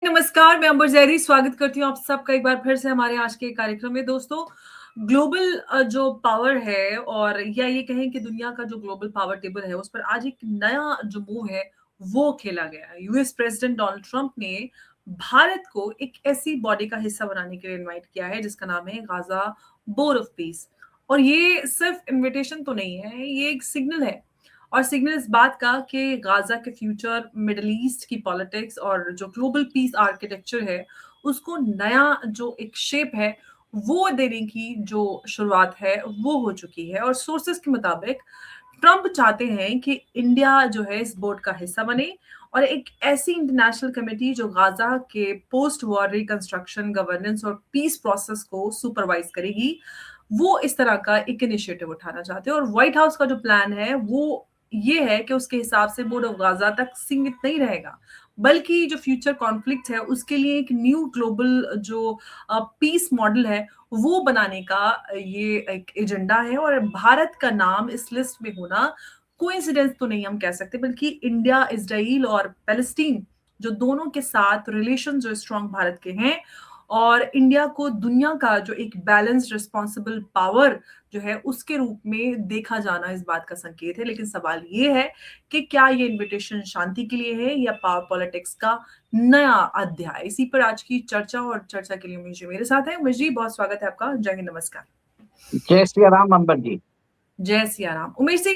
नमस्कार, मैं अंबर ज़ैरी स्वागत करती हूँ आप सबका एक बार फिर से हमारे आज के कार्यक्रम में। दोस्तों, ग्लोबल जो पावर है और या ये कहें कि दुनिया का जो ग्लोबल पावर टेबल है, उस पर आज एक नया जो मूव है, वो खेला गया है। यूएस प्रेसिडेंट डोनाल्ड ट्रंप ने भारत को एक ऐसी बॉडी का हिस्सा बनाने के लिए इनवाइट किया है, जिसका नाम है गाज़ा बोर ऑफ पीस। और ये सिर्फ इन्विटेशन तो नहीं है, ये एक सिग्नल है। और सिग्नल इस बात का कि गाजा के फ्यूचर, मिडल ईस्ट की पॉलिटिक्स और जो ग्लोबल पीस आर्किटेक्चर है, उसको नया जो एक शेप है, वो देने की जो शुरुआत है, वो हो चुकी है। और सोर्सेस के मुताबिक ट्रंप चाहते हैं कि इंडिया जो है इस बोर्ड का हिस्सा बने और एक ऐसी इंटरनेशनल कमेटी जो गाजा के पोस्ट वॉर रिकंस्ट्रक्शन, गवर्नेंस और पीस प्रोसेस को सुपरवाइज करेगी, वो इस तरह का एक इनिशिएटिव उठाना चाहते हैं। और व्हाइट हाउस का जो प्लान है वो ये है कि उसके हिसाब से बोर्ड ऑफ गाजा तक सीमित नहीं रहेगा, बल्कि जो फ्यूचर कॉन्फ्लिक्ट है उसके लिए एक न्यू ग्लोबल जो पीस मॉडल है वो बनाने का ये एक एजेंडा है। और भारत का नाम इस लिस्ट में होना कोइंसिडेंस तो नहीं हम कह सकते, बल्कि इंडिया, इजराइल और पैलेस्टीन जो दोनों के साथ रिलेशन जो स्ट्रांग भारत के हैं, और इंडिया को दुनिया का जो एक बैलेंस्ड रिस्पॉन्सिबल पावर जो है उसके रूप में देखा जाना इस बात का संकेत है। लेकिन सवाल ये है कि क्या ये इनविटेशन शांति के लिए है या पावर पॉलिटिक्स का नया अध्याय। इसी पर आज की चर्चा, और चर्चा के लिए उमेश जी मेरे साथ है। उमेश जी, बहुत स्वागत है आपका। जय हिंद, नमस्कार। जय सिया राम अंबर जी। जय सिया राम। उमेश जी,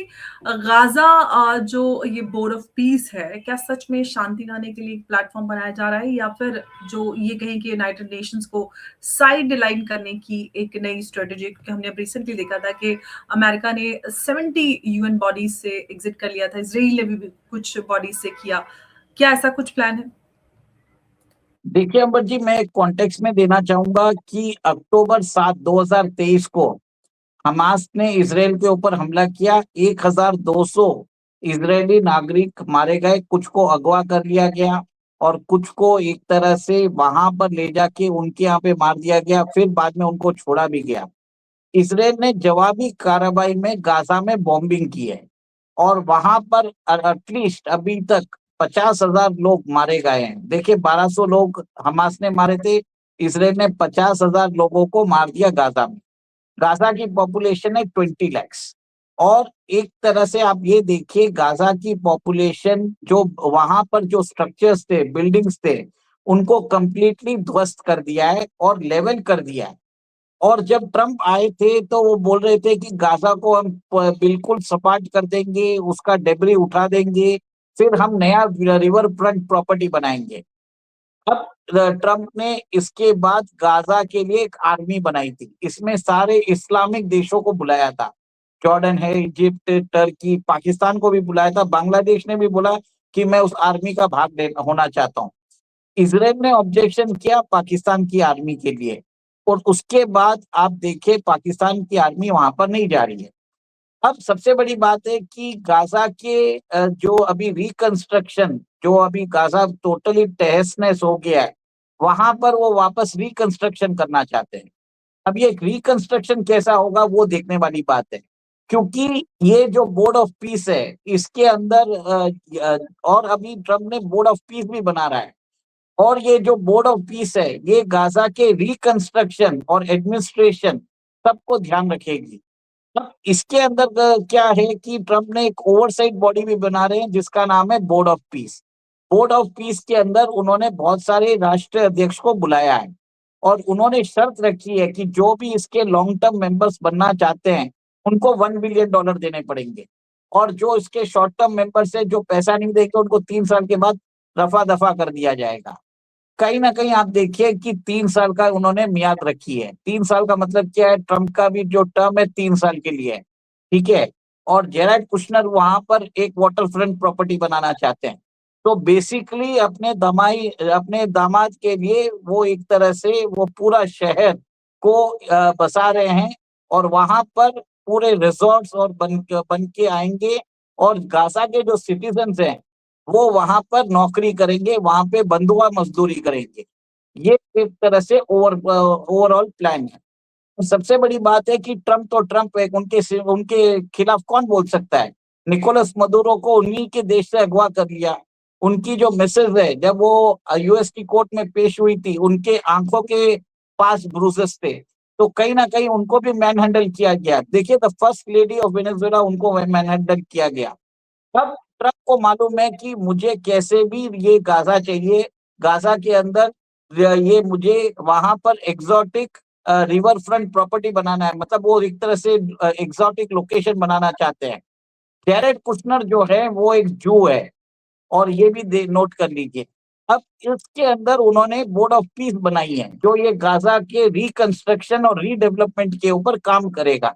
गाजा जो ये बोर्ड ऑफ पीस है, क्या सच में शांति लाने के लिए एक प्लेटफॉर्म बनाया जा रहा है, या फिर जो ये कहें कि यूनाइटेड नेशंस को साइड लाइन करने की एक नई स्ट्रेटेजी? क्योंकि हमने अब रिसेंटली देखा था कि अमेरिका ने 70 यूएन बॉडीज से एग्जिट कर लिया था, इसराइल ने भी कुछ बॉडीज से किया। क्या ऐसा कुछ प्लान है? देखिए अंबर जी, मैं एक कॉन्टेक्स्ट में देना चाहूंगा कि अक्टूबर 7 2023 को हमास ने इसराइल के ऊपर हमला किया। 1200 इजरायली नागरिक मारे गए, कुछ को अगवा कर लिया गया और कुछ को एक तरह से वहां पर ले जाके उनके यहाँ पे मार दिया गया, फिर बाद में उनको छोड़ा भी गया। इसराइल ने जवाबी कार्रवाई में गाजा में बॉम्बिंग की है और वहां पर एटलीस्ट अभी तक 50,000 लोग मारे गए हैं। देखिए, 1200 लोग हमास ने मारे थे, इसराइल ने 50,000 लोगों को मार दिया गाजा में। गाजा की पॉपुलेशन है 20 lakhs। और एक तरह से आप ये देखिए, गाजा की पॉपुलेशन जो वहां पर जो स्ट्रक्चर्स थे, बिल्डिंग्स थे, उनको कंप्लीटली ध्वस्त कर दिया है और लेवल कर दिया है। और जब ट्रंप आए थे तो वो बोल रहे थे कि गाजा को हम बिल्कुल सपाट कर देंगे, उसका डेब्री उठा देंगे, फिर हम नया रिवर फ्रंट प्रॉपर्टी बनाएंगे। अब ट्रंप ने इसके बाद गाजा के लिए एक आर्मी बनाई थी, इसमें सारे इस्लामिक देशों को बुलाया था। जॉर्डन है, इजिप्ट, टर्की, पाकिस्तान को भी बुलाया था, बांग्लादेश ने भी बोला कि मैं उस आर्मी का भाग होना चाहता हूँ। इसराइल ने ऑब्जेक्शन किया पाकिस्तान की आर्मी के लिए, और उसके बाद आप देखिए पाकिस्तान की आर्मी वहां पर नहीं जा रही है। अब सबसे बड़ी बात है कि गाजा के जो अभी रिकंस्ट्रक्शन, जो अभी गाजा टोटली तहस नहस हो गया है, वहां पर वो वापस रिकंस्ट्रक्शन करना चाहते हैं। अब ये रिकंस्ट्रक्शन कैसा होगा वो देखने वाली बात है, क्योंकि ये जो बोर्ड ऑफ पीस है इसके अंदर और अभी ट्रम्प ने बोर्ड ऑफ पीस भी बना रहा है, और ये जो बोर्ड ऑफ पीस है ये गाजा के रिकंस्ट्रक्शन और एडमिनिस्ट्रेशन सबको ध्यान रखेगी। अब इसके अंदर क्या है कि ट्रंप ने एक ओवरसाइट बॉडी भी बना रहे हैं जिसका नाम है board of piece. Board of piece के अंदर उन्होंने बहुत सारे राष्ट्रीय अध्यक्ष को बुलाया है और उन्होंने शर्त रखी है कि जो भी इसके लॉन्ग टर्म मेंबर्स बनना चाहते हैं उनको $1 बिलियन देने पड़ेंगे, और जो इसके शॉर्ट टर्म मेंबर्स है जो पैसा नहीं देंगे उनको 3 साल के बाद रफा दफा कर दिया जाएगा। कहीं ना कहीं आप देखिए कि 3 साल का उन्होंने मियाद रखी है। 3 साल का मतलब क्या है, ट्रंप का भी जो टर्म है 3 साल के लिए है, ठीक है। और जेरेड कुशनर वहां पर एक वाटर फ्रंट प्रॉपर्टी बनाना चाहते हैं। तो बेसिकली अपने दामाद के लिए वो एक तरह से वो पूरा शहर को बसा रहे हैं, और वहां पर पूरे रिजॉर्ट्स और बन के आएंगे, और गाजा के जो सिटीजन्स हैं वो वहां पर नौकरी करेंगे, वहां पे बंधुआ मजदूरी करेंगे। ये एक तरह से ओवरऑल प्लान है। सबसे बड़ी बात है कि ट्रंप तो ट्रंप है, उनके खिलाफ कौन बोल सकता है। निकोलस मदुरो को उन्हीं के देश से अगवा कर लिया, उनकी जो मिसेज है, जब वो यूएस की कोर्ट में पेश हुई थी, उनके आंखों के पास ब्रूसेस थे, तो कहीं ना कहीं उनको भी मैन हैंडल किया गया। देखिए, the first lady of Venezuela, उनको मैन हैंडल किया गया। तब ट्रम्प को मालूम है कि मुझे कैसे भी ये गाजा चाहिए, गाजा के अंदर ये मुझे वहां पर एग्जॉटिक रिवर फ्रंट प्रॉपर्टी बनाना है, मतलब वो एक तरह से एग्जॉटिक लोकेशन बनाना चाहते हैं। जैरेड कुशनर जो है वो एक जू है, और ये भी नोट कर लीजिए। अब इसके अंदर उन्होंने बोर्ड ऑफ पीस बनाई है, जो ये गाजा के रिकंस्ट्रक्शन और रीडेवलपमेंट के ऊपर काम करेगा।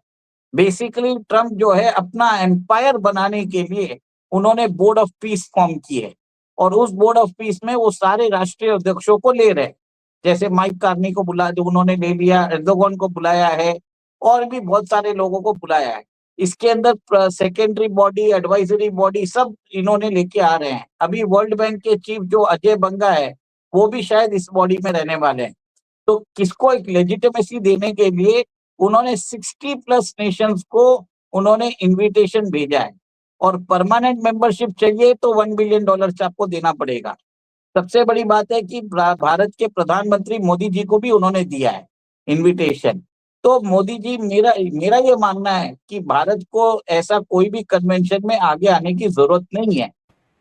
बेसिकली ट्रम्प जो है अपना एम्पायर बनाने के लिए उन्होंने बोर्ड ऑफ पीस फॉर्म की है, और उस बोर्ड ऑफ पीस में वो सारे राष्ट्रीय अध्यक्षों को ले रहे, जैसे माइक कार्नी को बुला, जो उन्होंने ले लिया, एर्दोगन को बुलाया है, और भी बहुत सारे लोगों को बुलाया है। इसके अंदर सेकेंडरी बॉडी, एडवाइजरी बॉडी सब इन्होंने लेके आ रहे हैं। अभी वर्ल्ड बैंक के चीफ जो अजय बंगा है, वो भी शायद इस बॉडी में रहने वाले हैं। तो किसको एक लेजिटिमेसी देने के लिए उन्होंने 60 प्लस नेशंस को उन्होंने इनविटेशन भेजा है, और परमानेंट मेंबरशिप चाहिए तो $1 बिलियन आपको देना पड़ेगा। सबसे बड़ी बात है कि भारत के प्रधानमंत्री मोदी जी को भी उन्होंने दिया है इनविटेशन। तो मोदी जी, मेरा मेरा ये मानना है कि भारत को ऐसा कोई भी कन्वेंशन में आगे आने की जरूरत नहीं है,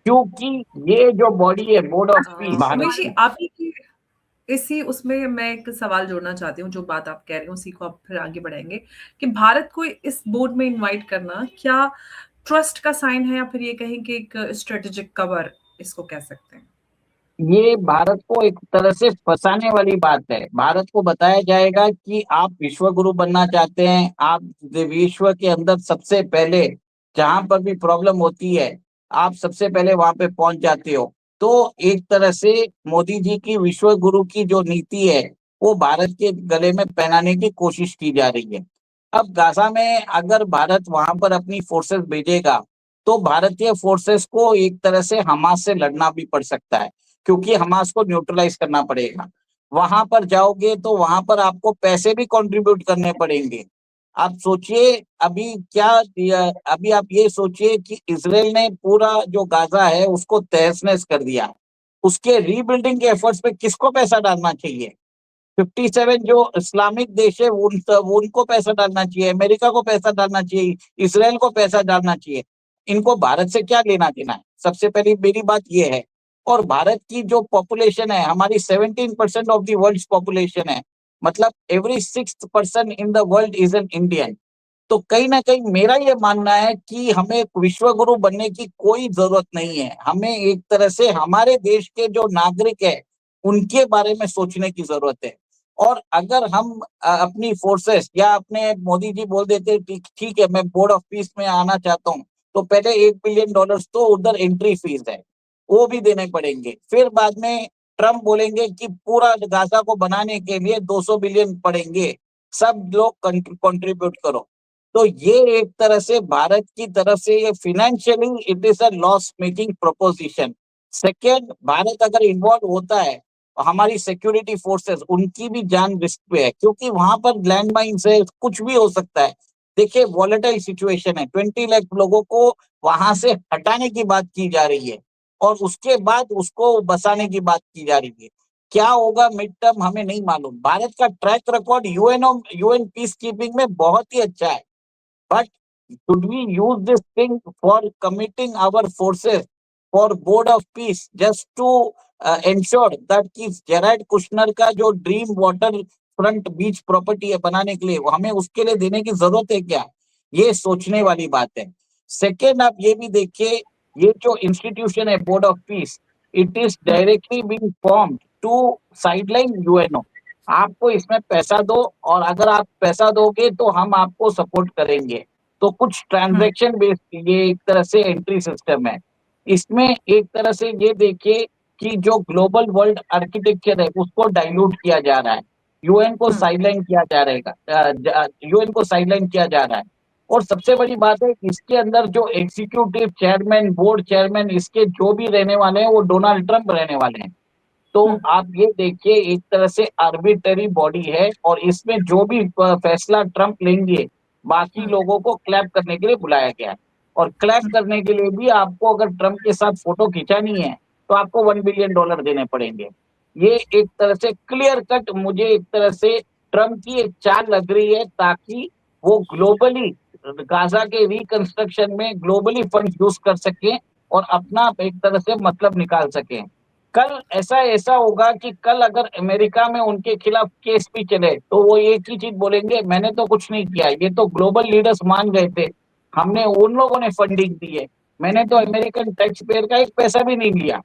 क्योंकि ये जो बॉडी है, board of peace, Bharat Umesh ji, आप ही इसी उसमें मैं एक सवाल जोड़ना चाहती हूँ, जो बात आप कह रहे हो उसी को आप फिर आगे बढ़ाएंगे कि भारत को इस बोर्ड में इनवाइट करना क्या ट्रस्ट का साइन है, या फिर ये कहें कि एक स्ट्रेटेजिक कवर इसको कह सकते हैं? ये भारत को एक तरह से फंसाने वाली बात है। भारत को बताया जाएगा कि आप विश्व गुरु बनना चाहते हैं, आप विश्व के अंदर सबसे पहले जहां पर भी प्रॉब्लम होती है, आप सबसे पहले वहां पे पहुंच जाते हो। तो एक तरह से मोदी जी की विश्व गुरु की जो नीति है, वो भारत के गले में पहनाने की कोशिश की जा रही है। अब गाजा में अगर भारत वहां पर अपनी फोर्सेस भेजेगा, तो भारतीय फोर्सेस को एक तरह से हमास से लड़ना भी पड़ सकता है, क्योंकि हमास को न्यूट्रलाइज करना पड़ेगा। वहां पर जाओगे तो वहां पर आपको पैसे भी कंट्रीब्यूट करने पड़ेंगे। आप सोचिए, अभी आप ये सोचिए कि इसराइल ने पूरा जो गाजा है उसको तहस नहस कर दिया। उसके रीबिल्डिंग के एफर्ट्स पे किसको पैसा डालना चाहिए? 57 जो इस्लामिक देश है उनको पैसा डालना चाहिए, अमेरिका को पैसा डालना चाहिए, इसराइल को पैसा डालना चाहिए। इनको भारत से क्या लेना देना है? सबसे पहली मेरी बात ये है। और भारत की जो पॉपुलेशन है, हमारी 17% ऑफ द वर्ल्ड पॉपुलेशन है, मतलब every 6th person in the world is an Indian. तो कहीं ना कहीं मेरा ये मानना है कि हमें विश्व गुरु बनने की कोई जरूरत नहीं है। हमें एक तरह से हमारे देश के जो नागरिक है उनके बारे में सोचने की जरूरत है। और अगर हम अपनी फोर्सेस, या अपने मोदी जी बोल देते ठीक है मैं बोर्ड ऑफ पीस में आना चाहता हूँ, तो पहले $1 बिलियन तो उधर एंट्री फीस है, वो भी देने पड़ेंगे। फिर बाद में ट्रम्प बोलेंगे कि पूरा गाजा को बनाने के लिए 200 बिलियन पड़ेंगे, सब लोग कंट्रीब्यूट करो। तो ये एक तरह से भारत की तरफ से ये financially it is a loss making proposition. Second, Bharat अगर इन्वॉल्व होता है, हमारी सिक्योरिटी फोर्सेस उनकी भी जान रिस्क पे है, क्योंकि वहां पर लैंड माइन्स है, कुछ भी हो सकता है। देखिए, वॉलेटाइल सिचुएशन है, 20 लाख लोगों को वहां से हटाने की बात की जा रही है, और उसके बाद उसको बसाने की बात की जा रही है। क्या होगा मिड टर्म हमें नहीं मालूम। भारत का track record UN peace keeping में बहुत ही अच्छा है, but should we use this thing for committing our forces for board of peace just to ensure that कि जेराड कुशनर का जो ड्रीम वाटर फ्रंट बीच प्रॉपर्टी है बनाने के लिए, वो हमें उसके लिए देने की जरूरत है क्या? ये सोचने वाली बात है। सेकेंड, आप ये भी देखिए, ये जो इंस्टीट्यूशन है board of peace, it is directly being formed to sideline UNO. आपको इसमें पैसा दो, और अगर आप पैसा दोगे तो हम आपको सपोर्ट करेंगे। तो कुछ ट्रांजैक्शन बेस्ड ये एक तरह से एंट्री सिस्टम है। इसमें एक तरह से ये देखिए कि जो ग्लोबल वर्ल्ड आर्किटेक्चर है उसको डाइल्यूट किया जा रहा है, यूएन को साइडलाइन किया जा रहेगा, यूएन को साइडलाइन किया जा रहा है। और सबसे बड़ी बात है, इसके अंदर जो एग्जीक्यूटिव चेयरमैन, बोर्ड चेयरमैन, इसके जो भी रहने वाले हैं वो डोनाल्ड ट्रंप रहने वाले हैं। तो आप ये देखिए, एक तरह से आर्बिट्ररी बॉडी है, और इसमें जो भी फैसला ट्रंप लेंगे, बाकी लोगों को क्लैप करने के लिए बुलाया गया है। और क्लैप करने के लिए भी आपको अगर ट्रंप के साथ फोटो खिंचानी है, तो आपको $1 बिलियन देने पड़ेंगे। ये एक तरह से क्लियर कट मुझे एक तरह से ट्रम्प की एक चाल लग रही है, ताकि वो ग्लोबली गाजा के रिकंस्ट्रक्शन में ग्लोबली फंड यूज कर सके और अपना एक तरह से मतलब निकाल सके। कल ऐसा ऐसा होगा कि कल अगर अमेरिका में उनके खिलाफ केस भी चले तो वो एक ही चीज बोलेंगे, मैंने तो कुछ नहीं किया, ये तो ग्लोबल लीडर्स मान गए थे, हमने उन लोगों ने फंडिंग दी है, मैंने तो अमेरिकन टैक्स पेयर का एक पैसा भी नहीं लिया।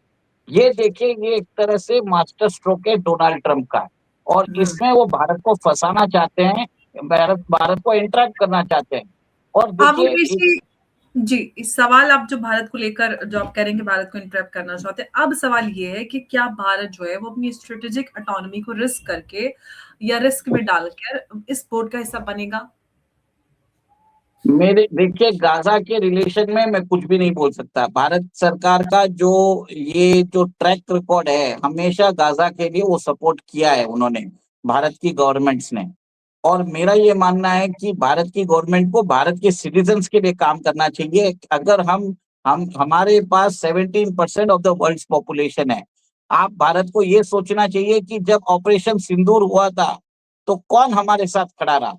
ये देखिए, ये एक तरह से मास्टर स्ट्रोक है डोनाल्ड ट्रंप का, और इसमें वो भारत को फंसाना चाहते हैं, भारत भारत को इंटरेक्ट करना चाहते हैं। और आप देखिए उमेश जी, जी, इस सवाल आप जो भारत को लेकर जो आप कह रहे हैं कि भारत को इंटरप्ट करना चाहते हैं, अब सवाल ये है कि क्या भारत जो है वो अपनी स्ट्रेटेजिक ऑटोनॉमी को रिस्क करके या रिस्क में डालकर इस बोर्ड का हिस्सा बनेगा? मेरे देखिए, गाजा के रिलेशन में मैं कुछ भी नहीं बोल सकता। भारत सरकार का जो ये जो ट्रैक रिकॉर्ड है, हमेशा गाजा के लिए वो सपोर्ट किया है उन्होंने, भारत की गवर्नमेंट्स ने। और मेरा ये मानना है कि भारत की गवर्नमेंट को भारत के सिटीजन्स के लिए काम करना चाहिए। अगर हम हमारे पास 17% ऑफ द वर्ल्ड पॉपुलेशन है, आप भारत को ये सोचना चाहिए कि जब ऑपरेशन सिंदूर हुआ था तो कौन हमारे साथ खड़ा रहा।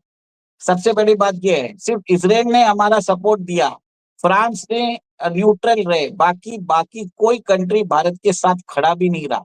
सबसे बड़ी बात यह है, सिर्फ इसराइल ने हमारा सपोर्ट दिया, फ्रांस ने न्यूट्रल रहे, बाकी बाकी कोई कंट्री भारत के साथ खड़ा भी नहीं रहा,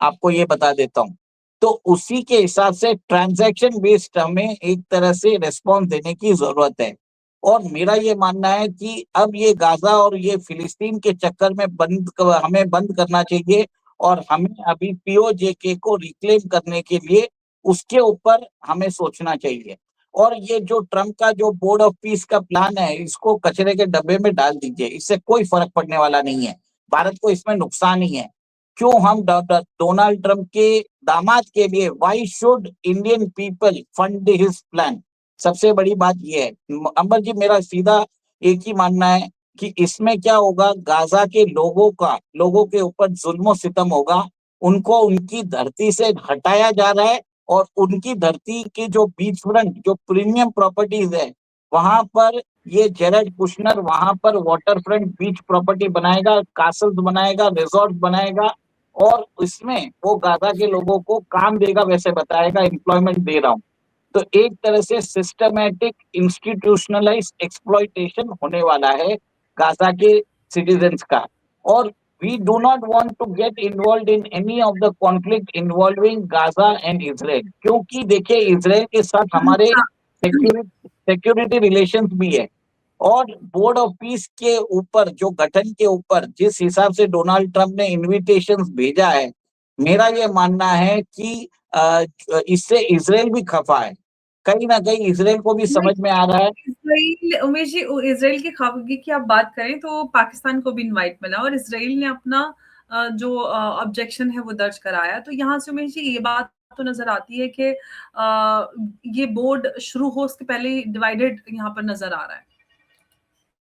आपको ये बता देता हूं। तो उसी के हिसाब से ट्रांजैक्शन बेस्ड हमें एक तरह से रिस्पॉन्स देने की जरूरत है। और मेरा ये मानना है कि अब ये गाजा और ये फिलिस्तीन के चक्कर में हमें बंद करना चाहिए, और हमें अभी पीओजेके को रिक्लेम करने के लिए उसके ऊपर हमें सोचना चाहिए। और ये जो ट्रम्प का जो बोर्ड ऑफ पीस का प्लान है, इसको कचरे के डब्बे में डाल दीजिए, इससे कोई फर्क पड़ने वाला नहीं है, भारत को इसमें नुकसान ही है। क्यों हम डोनाल्ड ट्रम्प के दामाद के लिए, why should Indian people fund his plan? सबसे बड़ी बात यह है अंबर जी, मेरा सीधा एक ही मानना है कि इसमें क्या होगा, गाजा के लोगों के ऊपर जुल्म सितम होगा, उनको उनकी धरती से हटाया जा रहा है, और उनकी धरती के जो बीच फ्रंट जो प्रीमियम प्रॉपर्टीज है, वहां पर ये जेरेड कुशनर वहां पर वाटर फ्रंट बीच प्रॉपर्टी बनाएगा, कासल्स बनाएगा, रिजॉर्ट बनाएगा, और इसमें वो गाजा के लोगों को काम देगा, वैसे बताएगा एम्प्लॉयमेंट दे रहा हूं। तो एक तरह से सिस्टमैटिक इंस्टीट्यूशनलाइज एक्सप्लॉइटेशन होने वाला है गाजा के सिटीजन्स का। और we do not want to get involved in any of the conflict involving Gaza and Israel, क्योंकि देखिए इसराइल के साथ हमारे अच्छा, सिक्योरिटी रिलेशंस भी है। और बोर्ड ऑफ पीस के ऊपर जो गठन के ऊपर जिस हिसाब से डोनाल्ड ट्रंप ने इनविटेशंस भेजा है, मेरा ये मानना है कि इससे इसराइल भी खफा है, कहीं ना कहीं इसराइल को भी समझ में आ रहा है। इसराइल, उमेश जी, इसराइल की खामोगी की आप बात करें तो पाकिस्तान को भी इनवाइट मिला और इसराइल ने अपना जो ऑब्जेक्शन है वो दर्ज कराया। तो यहाँ से उमेश जी ये बात तो नजर आती है कि ये बोर्ड शुरू हो उसके पहले डिवाइडेड यहाँ पर नजर आ रहा है।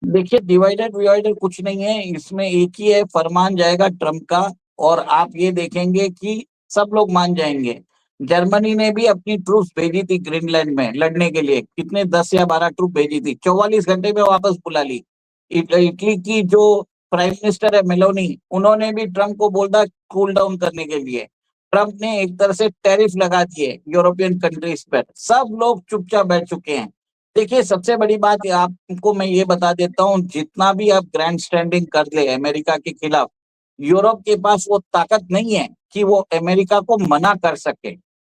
देखिए, डिवाइडेड विवाइडेड कुछ नहीं है, इसमें एक ही है, फरमान जाएगा ट्रम्प का, और आप ये देखेंगे कि सब लोग मान जाएंगे। जर्मनी ने भी अपनी ट्रूप्स भेजी थी ग्रीनलैंड में लड़ने के लिए, कितने 10 या 12 ट्रूप भेजी थी, 44 घंटे में वापस बुला ली। इटली की जो प्राइम मिनिस्टर है मेलोनी, उन्होंने भी ट्रम्प को बोला कूल डाउन करने के लिए। ट्रम्प ने एक तरह से टैरिफ लगा दिए यूरोपियन कंट्रीज पर, सब लोग चुपचाप बैठ चुके हैं। देखिए, सबसे बड़ी बात आपको मैं ये बता देता हूँ, जितना भी आप ग्रैंड स्टैंडिंग कर ले अमेरिका के खिलाफ, यूरोप के पास वो ताकत नहीं है कि वो अमेरिका को मना कर सके।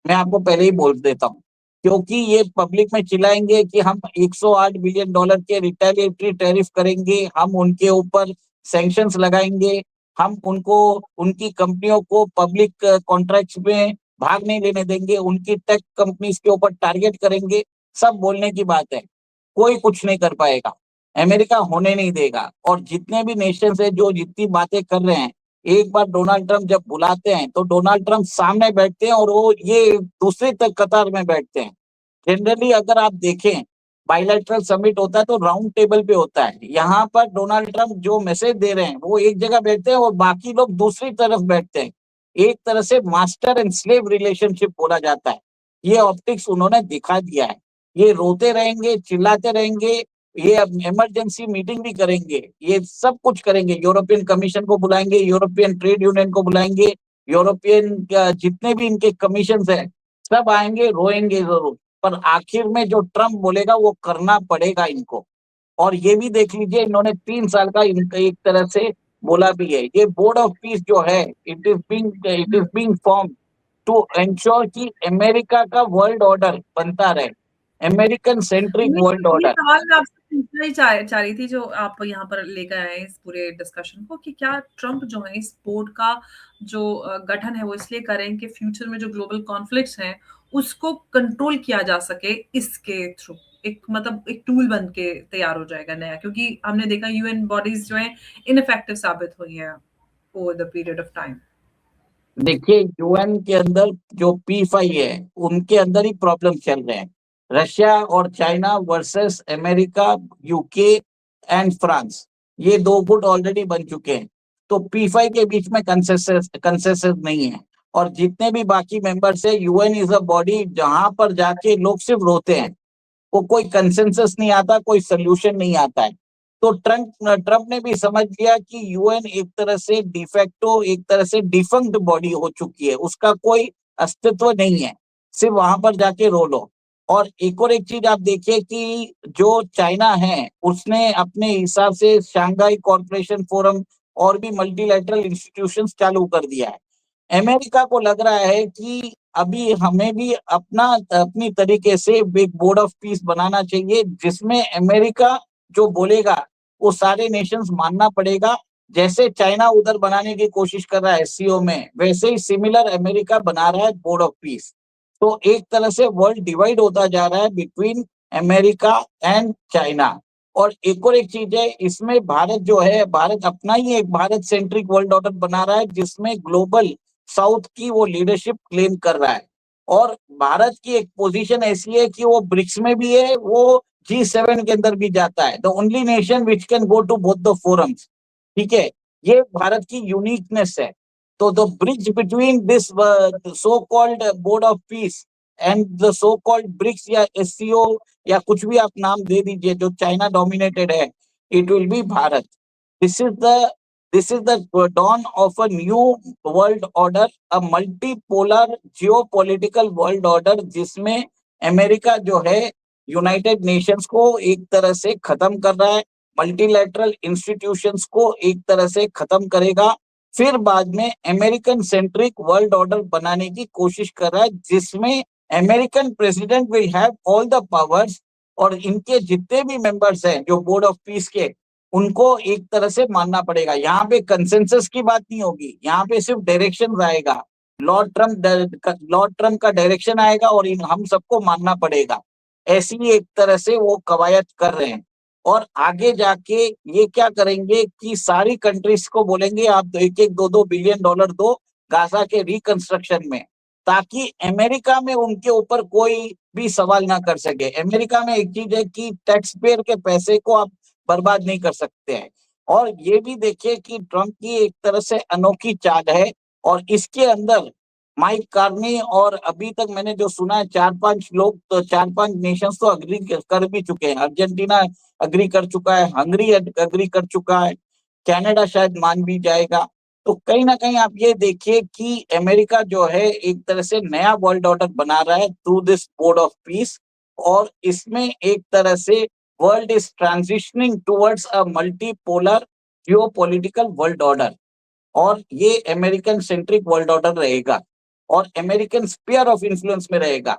मैं आपको पहले ही बोल देता हूँ, क्योंकि ये पब्लिक में चिल्लाएंगे कि हम $108 बिलियन के रिटेलिएटरी टैरिफ करेंगे, हम उनके ऊपर सैंक्शंस लगाएंगे, हम उनको उनकी कंपनियों को पब्लिक कॉन्ट्रैक्ट्स में भाग नहीं लेने देंगे, उनकी टेक कंपनीज के ऊपर टारगेट करेंगे। सब बोलने की बात है, कोई कुछ नहीं कर पाएगा, अमेरिका होने नहीं देगा। और जितने भी नेशंस है जो जितनी बातें कर रहे हैं, एक बार डोनाल्ड ट्रंप जब बुलाते हैं तो डोनाल्ड ट्रंप सामने बैठते हैं, और वो ये दूसरी तक कतार में बैठते हैं। जनरली अगर आप देखें, बाइलैटरल समिट होता है तो राउंड टेबल पे होता है, यहाँ पर डोनाल्ड ट्रंप जो मैसेज दे रहे हैं वो एक जगह बैठते हैं और बाकी लोग दूसरी तरफ बैठते हैं। एक तरह से मास्टर एंड स्लेव रिलेशनशिप बोला जाता है। ये ऑप्टिक्स उन्होंने दिखा दिया है। ये रोते रहेंगे, चिल्लाते रहेंगे, ये इमरजेंसी मीटिंग भी करेंगे, ये सब कुछ करेंगे, यूरोपियन कमीशन को बुलाएंगे, यूरोपियन ट्रेड यूनियन को बुलाएंगे, यूरोपियन जितने भी इनके कमीशन है सब आएंगे, रोएंगे जरूर, पर आखिर में जो ट्रम्प बोलेगा वो करना पड़ेगा इनको। और ये भी देख लीजिए, इन्होंने 3 साल का एक तरह से बोला भी है। ये बोर्ड ऑफ पीस जो है, it is being form to ensure कि अमेरिका का वर्ल्ड ऑर्डर बनता रहे, अमेरिकन सेंट्रिक वर्ल्ड ये ऑर्डर। सवाल मैं आपसे पूछना ही चाह रही थी, जो आप यहाँ पर लेकर आए इस पूरे डिस्कशन को, कि क्या ट्रम्प जो है इस बोर्ड का जो गठन है वो इसलिए करें कि फ्यूचर में जो ग्लोबल कॉन्फ्लिक्ट्स हैं उसको कंट्रोल किया जा सके इसके थ्रू, एक मतलब एक टूल बन के तैयार हो जाएगा नया, क्योंकि हमने देखा यूएन बॉडीज जो है इनइफेक्टिव साबित हुई है over the period of time. देखिए, यूएन के अंदर जो P5 है उनके अंदर ही प्रॉब्लम चल रहे हैं, रशिया और China versus America, UK and France, ये 2 गुट ऑलरेडी बन चुके हैं। तो P5 के बीच में कंसेंसस नहीं है, और जितने भी बाकी मेंबर्स है, यूएन इज अ बॉडी जहां पर जाके लोग सिर्फ रोते हैं, वो कोई कंसेंसस नहीं आता, कोई सोल्यूशन नहीं आता है। तो ट्रम्प ने भी समझ लिया कि यूएन एक तरह से डिफेक्टो, एक तरह से डिफंक्ट बॉडी हो चुकी है, उसका कोई अस्तित्व नहीं है, सिर्फ वहां पर जाके रो लो। और एक चीज आप देखिए कि जो चाइना है उसने अपने हिसाब से शंघाई कॉरपोरेशन फोरम और भी मल्टीलैटरल इंस्टीट्यूशंस चालू कर दिया है। अमेरिका को लग रहा है कि अभी हमें भी अपनी तरीके से एक बोर्ड ऑफ पीस बनाना चाहिए, जिसमें अमेरिका जो बोलेगा वो सारे नेशंस मानना पड़ेगा। जैसे चाइना उधर बनाने की कोशिश कर रहा है एससीओ में, वैसे ही सिमिलर अमेरिका बना रहा है बोर्ड ऑफ पीस। तो एक तरह से वर्ल्ड डिवाइड होता जा रहा है बिटवीन अमेरिका एंड चाइना। और एक चीज है इसमें, भारत जो है, भारत अपना ही एक भारत सेंट्रिक वर्ल्ड ऑर्डर बना रहा है, जिसमें ग्लोबल साउथ की वो लीडरशिप क्लेम कर रहा है। और भारत की एक पोजीशन ऐसी है कि वो ब्रिक्स में भी है, वो G7 के अंदर भी जाता है, the only nation which can go to both the forums. ठीक है, ये भारत की यूनिकनेस है। तो the bridge between this so called board of peace and the so called BRICS या एससीओ, या कुछ भी आप नाम दे दीजिए, जो चाइना डोमिनेटेड है, it will be Bharat. This is the This is the dawn of a new world order, a multipolar geopolitical world order, जिसमें अमेरिका जो है यूनाइटेड नेशंस को एक तरह से खत्म कर रहा है, मल्टीलैटरल इंस्टीट्यूशंस को एक तरह से खत्म करेगा, फिर बाद में अमेरिकन सेंट्रिक वर्ल्ड ऑर्डर बनाने की कोशिश कर रहा है, जिसमें American president will have all the powers, और इनके जितने भी मेंबर्स हैं जो बोर्ड ऑफ पीस के, उनको एक तरह से मानना पड़ेगा। यहाँ पे कंसेंसस की बात नहीं होगी, यहाँ पे सिर्फ डायरेक्शन आएगा, लॉर्ड ट्रम्प का डायरेक्शन आएगा और हम सबको मानना पड़ेगा। ऐसी ही एक तरह से वो कवायद कर रहे हैं। और आगे जाके ये क्या करेंगे कि सारी कंट्रीज को बोलेंगे आप एक एक दो बिलियन डॉलर दो गाजा के रिकंस्ट्रक्शन में, ताकि अमेरिका में उनके ऊपर कोई भी सवाल ना कर सके। अमेरिका में एक चीज है कि टैक्स पेयर के पैसे को आप बर्बाद नहीं कर सकते हैं। और ये भी देखिए कि ट्रम्प की एक तरह से अनोखी चाल है, और इसके अंदर माइक कार्नी, और अभी तक मैंने जो सुना है 4-5 लोग, तो 4-5 नेशंस तो अग्री कर भी चुके हैं। अर्जेंटीना अग्री कर चुका है, हंगरी अग्री कर चुका है, कनाडा शायद मान भी जाएगा। तो कहीं ना कहीं आप ये देखिए कि अमेरिका जो है एक तरह से नया वर्ल्ड ऑर्डर बना रहा है through this board of piece, और इसमें एक तरह से world is transitioning towards a multipolar geopolitical world order, और ये अमेरिकन सेंट्रिक वर्ल्ड ऑर्डर रहेगा और अमेरिकन स्फीयर ऑफ इन्फ्लुएंस में रहेगा।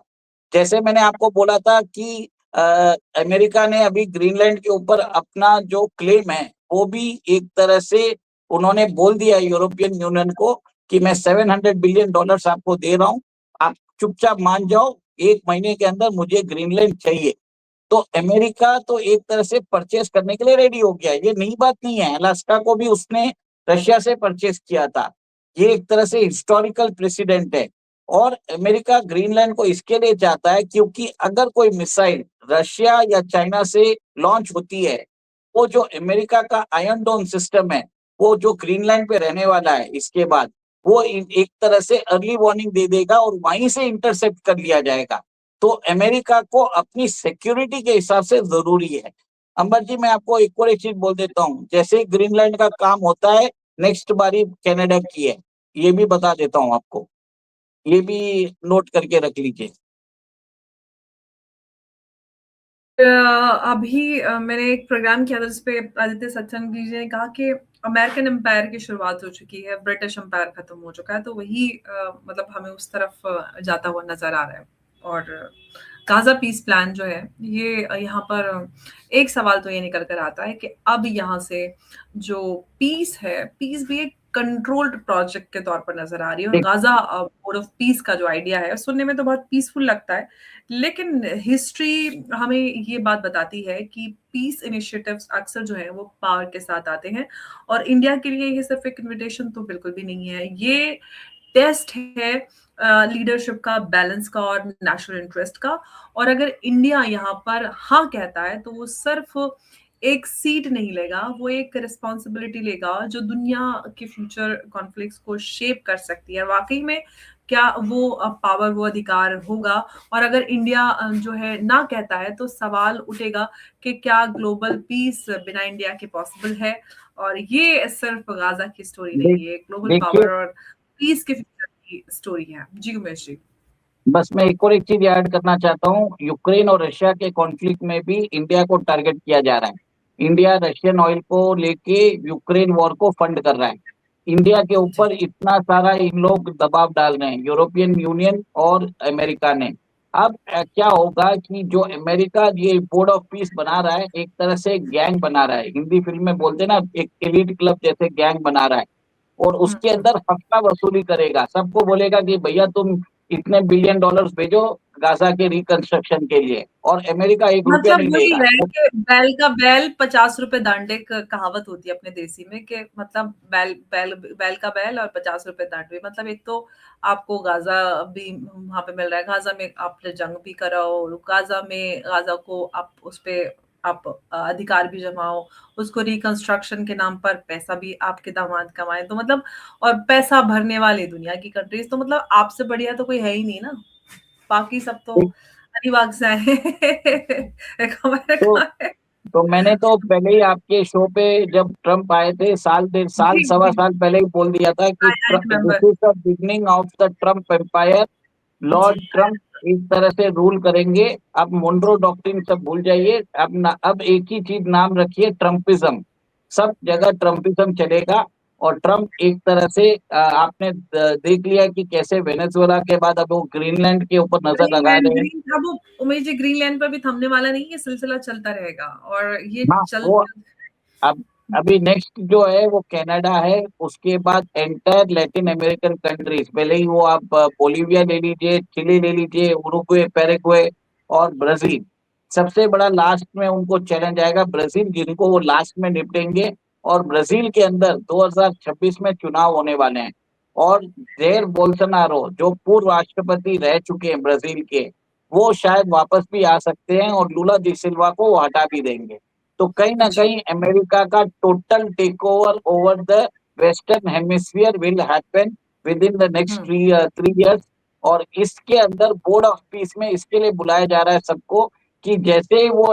जैसे मैंने आपको बोला था कि अमेरिका ने अभी ग्रीनलैंड के ऊपर अपना जो क्लेम है वो भी एक तरह से उन्होंने बोल दिया यूरोपियन यूनियन को कि मैं $700 बिलियन आपको दे रहा हूं, आप चुपचाप मान जाओ, 1 महीने के अंदर मुझे ग्रीनलैंड चाहिए। तो अमेरिका तो एक तरह से परचेस करने के लिए रेडी हो गया है, ये नई बात नहीं है। अलास्का को भी उसने रशिया से परचेस किया था, ये एक तरह से हिस्टोरिकल प्रेसिडेंट है। और अमेरिका ग्रीनलैंड को इसके लिए चाहता है क्योंकि अगर कोई मिसाइल रशिया या चाइना से लॉन्च होती है, वो जो अमेरिका का आयरन डोम सिस्टम है, वो जो ग्रीनलैंड पे रहने वाला है, इसके बाद वो एक तरह से अर्ली वार्निंग दे देगा और वहीं से इंटरसेप्ट कर लिया जाएगा। तो अमेरिका को अपनी सिक्योरिटी के हिसाब से जरूरी है। अंबर जी मैं आपको एक और एक चीज बोल देता हूँ, जैसे ग्रीनलैंड का काम होता है, नेक्स्ट बारी कनाडा की है, ये भी बता देता हूँ आपको, ये भी नोट करके रख लीजिए। अभी मैंने एक प्रोग्राम किया था जिसपे आदित्य सत्संग जी ने कहा कि अमेरिकन एम्पायर की शुरुआत हो चुकी है, ब्रिटिश एम्पायर खत्म हो चुका है, तो वही मतलब हमें उस तरफ जाता हुआ नजर आ रहा है। और गाजा पीस प्लान जो है ये यहाँ पर एक सवाल तो ये निकल कर आता है कि अब यहाँ से जो पीस है, पीस भी एक कंट्रोल्ड प्रोजेक्ट के तौर पर नजर आ रही है। और गाजा बोर्ड ऑफ पीस का जो आइडिया है सुनने में तो बहुत पीसफुल लगता है, लेकिन हिस्ट्री हमें ये बात बताती है कि पीस इनिशिएटिव्स अक्सर जो है वो पावर के साथ आते हैं। और इंडिया के लिए ये सिर्फ एक इन्विटेशन तो बिल्कुल भी नहीं है, ये टेस्ट है लीडरशिप का, बैलेंस का और नेशनल इंटरेस्ट का। और अगर इंडिया यहाँ पर हाँ कहता है तो वो सिर्फ एक सीट नहीं लेगा, वो एक रिस्पॉन्सिबिलिटी लेगा जो दुनिया के फ्यूचर कॉन्फ्लिक्ट्स को शेप कर सकती है। वाकई में क्या वो पावर, वो अधिकार होगा? और अगर इंडिया जो है ना कहता है तो सवाल उठेगा कि क्या ग्लोबल पीस बिना इंडिया के पॉसिबल है? और ये सिर्फ गाजा की स्टोरी नहीं है, ग्लोबल देखिए, पावर और पीस के फ्यूचर की स्टोरी है। जी उमेश जी। बस मैं एक और एक चीज ऐड करना चाहता हूँ, यूक्रेन और रशिया के कॉन्फ्लिक्ट में भी इंडिया को टारगेट किया जा रहा है। इंडिया रशियन ऑयल को लेके यूक्रेन वॉर को फंड कर रहा है। इंडिया के ऊपर इतना सारा इन लोग दबाव डाल रहे हैं, यूरोपियन यूनियन और अमेरिका ने। अब क्या होगा कि जो अमेरिका ये बोर्ड ऑफ पीस बना रहा है, एक तरह से गैंग बना रहा है, हिंदी फिल्म में बोलते हैं ना, एक एलीट क्लब जैसे गैंग बना रहा है। और उसके अंदर हफ्ता वसूली करेगा, सबको बोलेगा कि भैया तुम इतने बिलियन डॉलर्स भेजो गाजा के रिकंस्ट्रक्शन के लिए, और अमेरिका एक रुपया मतलब नहीं वही देगा। है कि बैल का बैल 50 रुपए दांडे, एक कहावत होती है अपने देसी में कि मतलब बैल बैल बैल का बैल और 50 रुपए दांडे। मतलब एक तो आपको गाजा भी वहां पे मिल रहा है, गाजा में आपने जंग भी कराओ, गाजा में गाजा को आप उस पे आप अधिकार भी जमाओ, उसको रिकंस्ट्रक्शन के नाम पर पैसा भी आपके दामाद कमाए, तो मतलब और पैसा भरने वाले दुनिया की कंट्रीज, तो मतलब आपसे बढ़िया तो कोई है ही नहीं ना। बाकी सब तो अनिवार्य से है। हमारे तो कहाँ है? तो मैंने तो पहले ही आपके शो पे जब ट्रम्प आए थे, साल डेढ़ साल जी सवा जी। साल पहले ही बोल दिया था कि I this remember. Is the beginning of the Trump empire. जी। लॉर्ड ट्रम्प इस तरह से रूल करेंगे। अब मोन्ड्रो डॉक्ट्रिन सब भूल जाइए, अब एक ही चीज नाम रखिए, ट्रम्पिज्म। सब जगह ट्रम्पिज्म चलेगा। और ट्रम्प एक तरह से आपने देख लिया कि कैसे वेनेजुएला के बाद अब वो ग्रीनलैंड के ऊपर नजर लगा ग्रीनलैंड रहे हैं। ग्रीन अब वो उमेश जी, ग्रीनलैंड पर भी थमने वाला नहीं, ये सिलसिला चलता रहेगा और ये हाँ, चल वो अब अभी नेक्स्ट जो है वो कनाडा है, उसके बाद एंटायर लैटिन अमेरिकन कंट्रीज, पहले ही वो आप बोलिविया ले लीजिए, चिली ले लीजिए, उरुग्वे, पैराग्वे और ब्राजील। सबसे बड़ा लास्ट में उनको चैलेंज आएगा ब्राजील, जिनको वो लास्ट में निपटेंगे। और ब्राजील के अंदर 2026 में चुनाव होने वाले हैं। और जेर बोल्सोनारो जो पूर्व राष्ट्रपति रह चुके हैं ब्राजील के, वो शायद वापस भी आ सकते हैं और लूला दी सिल्वा को वो हटा भी देंगे। तो कहीं ना जी। कहीं अमेरिका का total takeover over the western hemisphere will happen within the next hmm 3 years। और इसके अंदर बोर्ड ऑफ पीस में इसके लिए बुलाया जा रहा है सबको, कि जैसे ही वो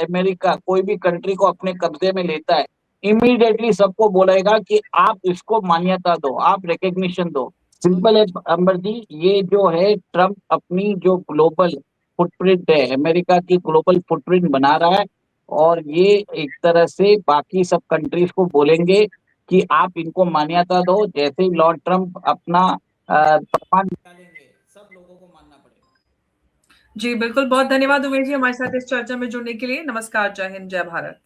अमेरिका कोई भी कंट्री को अपने कब्जे में लेता है, इमीडिएटली सबको बोलेगा कि आप इसको मान्यता दो, आप रिकग्निशन दो। सिंपल है अंबर जी, ये जो है ट्रम्प अपनी जो ग्लोबल फुटप्रिंट है, अमेरिका की ग्लोबल फुटप्रिंट बना रहा है। और ये एक तरह से बाकी सब कंट्रीज को बोलेंगे कि आप इनको मान्यता दो, जैसे ही लॉर्ड ट्रम्प अपना फरमान निकालेंगे, सब लोगों को मानना पड़ेगा। जी बिल्कुल, बहुत धन्यवाद उमेश जी हमारे साथ इस चर्चा में जुड़ने के लिए। नमस्कार, जय हिंद, जय भारत।